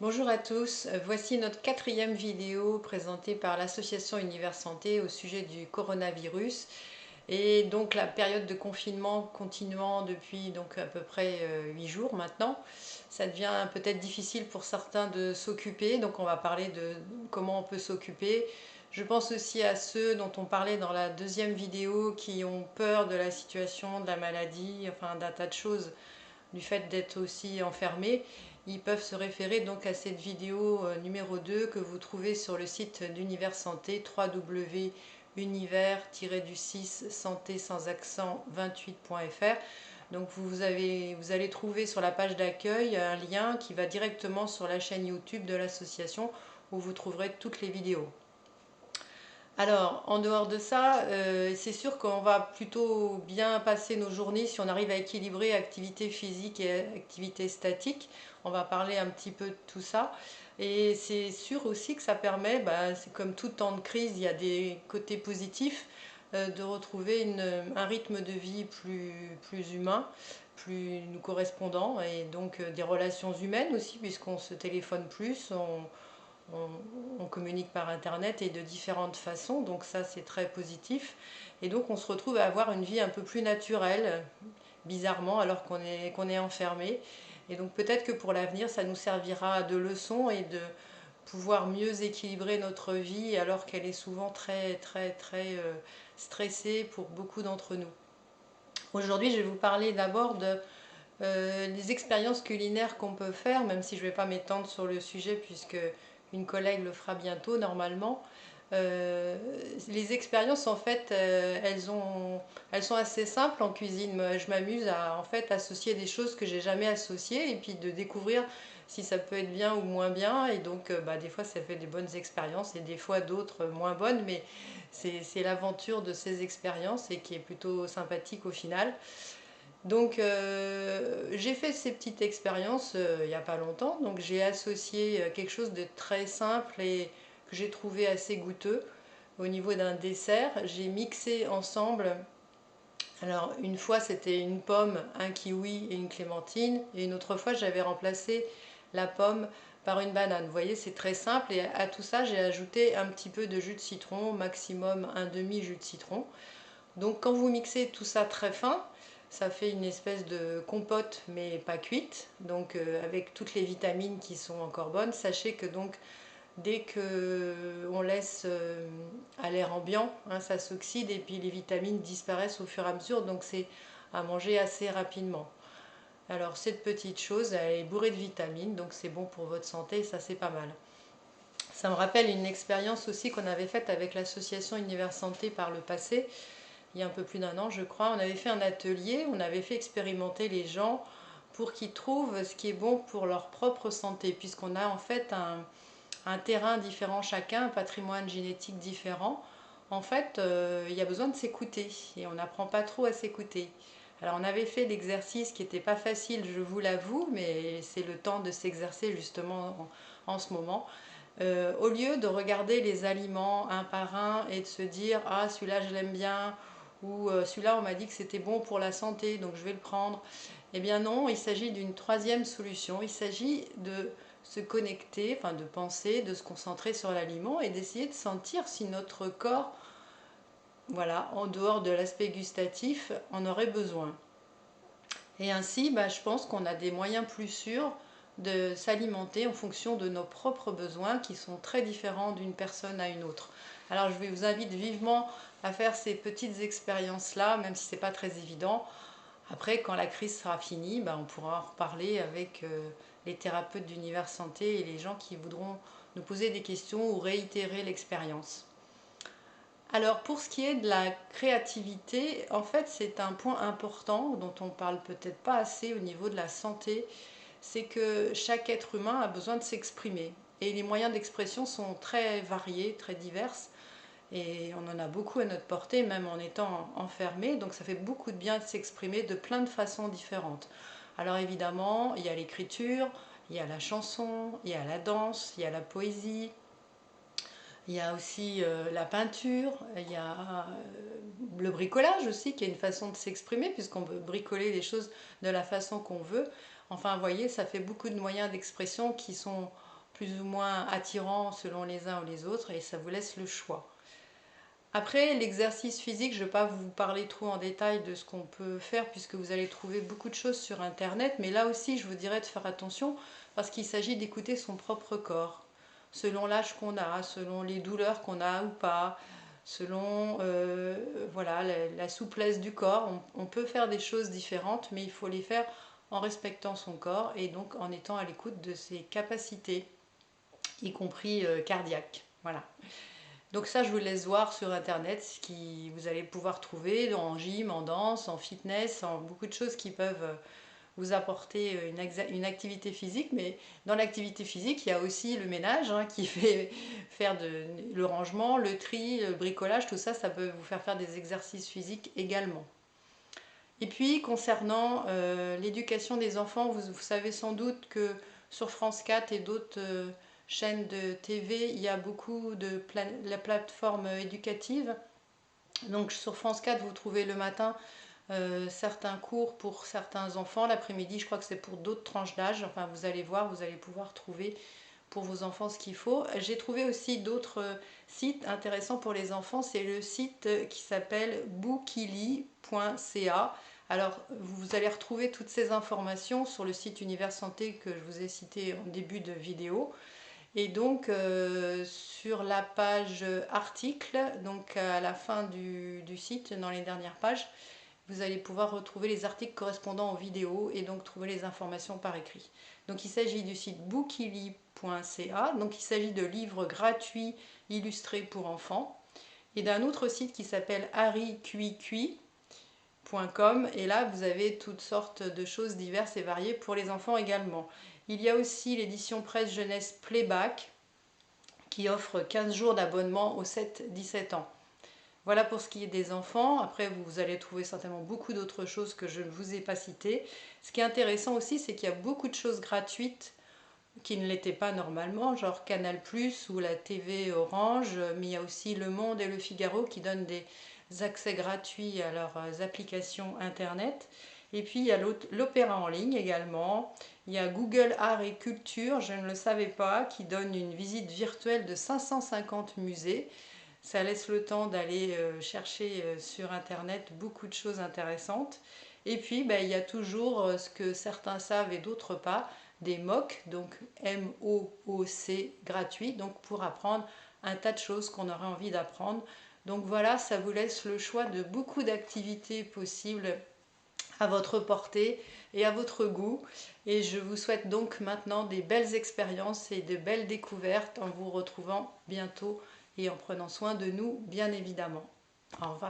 Bonjour à tous, voici notre quatrième vidéo présentée par l'association Univers Santé au sujet du coronavirus et donc la période de confinement continuant depuis donc à peu près 8 jours maintenant. Ça devient peut-être difficile pour certains de s'occuper, donc on va parler de comment on peut s'occuper. Je pense aussi à ceux dont on parlait dans la deuxième vidéo qui ont peur de la situation, de la maladie, enfin d'un tas de choses du fait d'être aussi enfermés. Ils peuvent se référer donc à cette vidéo numéro 2 que vous trouvez sur le site d'Univers Santé, www.univers-du6 santé sans accent 28.fr. Donc vous allez trouver sur la page d'accueil un lien qui va directement sur la chaîne YouTube de l'association où vous trouverez toutes les vidéos. Alors, en dehors de ça, c'est sûr qu'on va plutôt bien passer nos journées si on arrive à équilibrer activité physique et activité statique. On va parler un petit peu de tout ça. Et c'est sûr aussi que ça permet, c'est comme tout temps de crise, il y a des côtés positifs, de retrouver un rythme de vie plus humain, plus nous correspondant, et donc des relations humaines aussi, puisqu'on se téléphone plus, on communique par internet et de différentes façons, donc ça c'est très positif. Et donc on se retrouve à avoir une vie un peu plus naturelle, bizarrement, alors qu'on est enfermé. Et donc peut-être que pour l'avenir ça nous servira de leçon et de pouvoir mieux équilibrer notre vie alors qu'elle est souvent très stressée pour beaucoup d'entre nous. Aujourd'hui je vais vous parler d'abord de les expériences culinaires qu'on peut faire, même si je ne vais pas m'étendre sur le sujet puisque une collègue le fera bientôt normalement. Les expériences en fait elles sont assez simples en cuisine. Je m'amuse à en fait associer des choses que j'ai jamais associées et puis de découvrir si ça peut être bien ou moins bien, et donc des fois ça fait des bonnes expériences et des fois d'autres moins bonnes, mais c'est l'aventure de ces expériences et qui est plutôt sympathique au final. Donc j'ai fait ces petites expériences il n'y a pas longtemps. Donc j'ai associé quelque chose de très simple et que j'ai trouvé assez goûteux au niveau d'un dessert. J'ai mixé ensemble. Alors une fois c'était une pomme, un kiwi et une clémentine. Et une autre fois j'avais remplacé la pomme par une banane. Vous voyez, c'est très simple. Et à tout ça j'ai ajouté un petit peu de jus de citron, maximum un demi jus de citron. Donc quand vous mixez tout ça très fin, ça fait une espèce de compote mais pas cuite, donc avec toutes les vitamines qui sont encore bonnes. Sachez que donc dès que on laisse à l'air ambiant, hein, ça s'oxyde et puis les vitamines disparaissent au fur et à mesure, donc c'est à manger assez rapidement. Alors cette petite chose, elle est bourrée de vitamines, donc c'est bon pour votre santé, ça c'est pas mal. Ça me rappelle une expérience aussi qu'on avait faite avec l'association Univers Santé par le passé, il y a un peu plus d'un an, je crois. On avait fait un atelier, on avait fait expérimenter les gens pour qu'ils trouvent ce qui est bon pour leur propre santé, puisqu'on a en fait un terrain différent chacun, un patrimoine génétique différent. En fait, il y a besoin de s'écouter et on n'apprend pas trop à s'écouter. Alors on avait fait l'exercice qui n'était pas facile, je vous l'avoue, mais c'est le temps de s'exercer justement en ce moment. Au lieu de regarder les aliments un par un et de se dire ah celui-là je l'aime bien, ou celui-là on m'a dit que c'était bon pour la santé donc je vais le prendre, eh bien non, il s'agit d'une troisième solution. Il s'agit de se connecter, enfin de penser, de se concentrer sur l'aliment et d'essayer de sentir si notre corps, voilà, en dehors de l'aspect gustatif, en aurait besoin. Et ainsi, je pense qu'on a des moyens plus sûrs de s'alimenter en fonction de nos propres besoins qui sont très différents d'une personne à une autre. Alors je vous invite vivement à faire ces petites expériences-là, même si ce n'est pas très évident. Après, quand la crise sera finie, on pourra en reparler avec les thérapeutes d'Univers Santé et les gens qui voudront nous poser des questions ou réitérer l'expérience. Alors pour ce qui est de la créativité, en fait c'est un point important dont on ne parle peut-être pas assez au niveau de la santé, c'est que chaque être humain a besoin de s'exprimer. Et les moyens d'expression sont très variés, très divers, et on en a beaucoup à notre portée, même en étant enfermé, donc ça fait beaucoup de bien de s'exprimer de plein de façons différentes. Alors évidemment, il y a l'écriture, il y a la chanson, il y a la danse, il y a la poésie, il y a aussi la peinture, il y a le bricolage aussi, qui est une façon de s'exprimer, puisqu'on peut bricoler les choses de la façon qu'on veut. Enfin, vous voyez, ça fait beaucoup de moyens d'expression qui sont plus ou moins attirants selon les uns ou les autres et ça vous laisse le choix. Après, l'exercice physique, je ne vais pas vous parler trop en détail de ce qu'on peut faire puisque vous allez trouver beaucoup de choses sur Internet, mais là aussi, je vous dirais de faire attention parce qu'il s'agit d'écouter son propre corps, selon l'âge qu'on a, selon les douleurs qu'on a ou pas, selon voilà, la souplesse du corps. On peut faire des choses différentes, mais il faut les faire en respectant son corps et donc en étant à l'écoute de ses capacités, y compris cardiaques. Voilà. Donc ça, je vous laisse voir sur Internet ce que vous allez pouvoir trouver en gym, en danse, en fitness, en beaucoup de choses qui peuvent vous apporter une activité physique. Mais dans l'activité physique, il y a aussi le ménage qui fait faire le rangement, le tri, le bricolage, tout ça, ça peut vous faire faire des exercices physiques également. Et puis, concernant l'éducation des enfants, vous savez sans doute que sur France 4 et d'autres chaînes de TV, il y a beaucoup de la plateforme éducative. Donc sur France 4, vous trouvez le matin certains cours pour certains enfants. L'après-midi, je crois que c'est pour d'autres tranches d'âge. Enfin, vous allez voir, vous allez pouvoir trouver pour vos enfants ce qu'il faut. J'ai trouvé aussi d'autres sites intéressants pour les enfants. C'est le site qui s'appelle bookily.ca. Alors, vous allez retrouver toutes ces informations sur le site Univers Santé que je vous ai cité en début de vidéo. Et donc, sur la page article, donc à la fin du site, dans les dernières pages, vous allez pouvoir retrouver les articles correspondant aux vidéos et donc trouver les informations par écrit. Donc il s'agit du site bookily.ca, donc il s'agit de livres gratuits illustrés pour enfants, et d'un autre site qui s'appelle haricuicui.com, et là vous avez toutes sortes de choses diverses et variées pour les enfants également. Il y a aussi l'édition presse jeunesse Playback qui offre 15 jours d'abonnement aux 7-17 ans. Voilà pour ce qui est des enfants. Après, vous allez trouver certainement beaucoup d'autres choses que je ne vous ai pas citées. Ce qui est intéressant aussi, c'est qu'il y a beaucoup de choses gratuites qui ne l'étaient pas normalement, genre Canal+ ou la TV Orange, mais il y a aussi Le Monde et Le Figaro qui donnent des accès gratuits à leurs applications Internet. Et puis il y a l'opéra en ligne également. Il y a Google Art et Culture, je ne le savais pas, qui donne une visite virtuelle de 550 musées. Ça laisse le temps d'aller chercher sur Internet beaucoup de choses intéressantes. Et puis, il y a toujours ce que certains savent et d'autres pas, des MOOC, donc MOOC gratuits, donc pour apprendre un tas de choses qu'on aurait envie d'apprendre. Donc voilà, ça vous laisse le choix de beaucoup d'activités possibles à votre portée et à votre goût. Et je vous souhaite donc maintenant des belles expériences et de belles découvertes en vous retrouvant bientôt et en prenant soin de nous, bien évidemment. Au revoir.